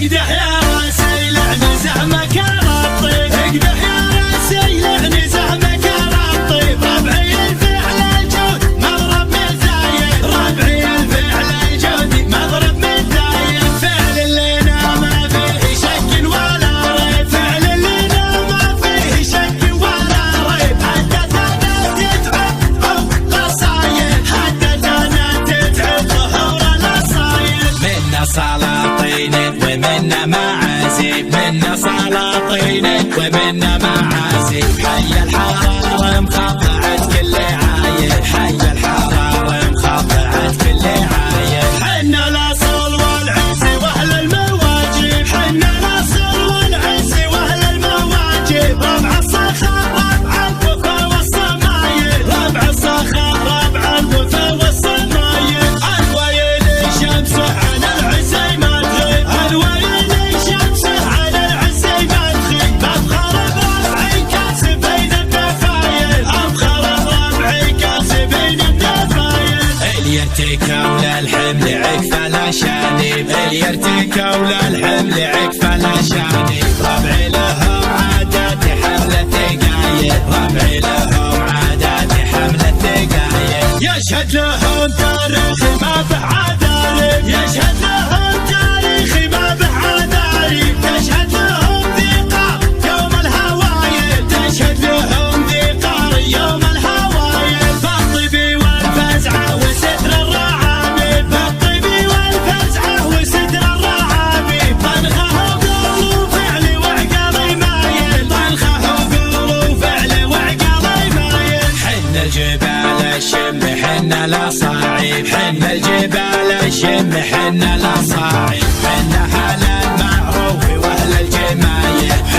اقدح يا راسي لعني زعمك الطيب، اقدح يا راسي لعني زعمك الطيب. ربعي الفعل الجود مضرب مثايد، ربعي الفعل الجود مضرب مثايد. فعل اللينا ما فيه شك ولا ريب، فعل اللينا ما فيه شك ولا ريب. حدثنا تتعب ظهور الصايد، حدثنا تتعب ظهور الصايد. منا سلاطين ومنا معازيب، منا سلاطين ومنا معازيب. حي الحرارة مخضعت كل عايد، حي الحرارة مخضعت كل عايد. حنا الاصل والعز واهل المواجب، حنا الاصل والعز واهل المواجب. ربع الصخر ربع الوفا والصمايل، ربع الصخر ربع الوفا والصمايل. الويل الشمس عن العز ما تغيب، الويل الشمس عن العز ما تغيب. بفخر بربعي كاسبين الدفايل، افخر بربعي كاسبين الدفايل. اللي يرتكوا للحمل عكفه لا شانب، اللي يرتكوا للحمل عكفه لا شانب. ربعي لهم عادات حمله ثقايل، ربعي لهم عادات حمله ثقايل. يشهد لهم تاريخي ما به عذارب، يشهد لهم تاريخي ما به عذارب. تشهد لهم ذقار يوم الهوايل، تشهد لهم ذقار يوم الهوايل. بالطيب والفزعه وستر الرعابيب، بالطيب والفزعه وستر الرعابيب. طنخه وقول وفعل وعقلي مايل، طنخه وقول وفعل وعقلي مايل. حنا الجبال الشم حنا الاصاعيب، حنا الجبال الشم حنا الاصاعيب.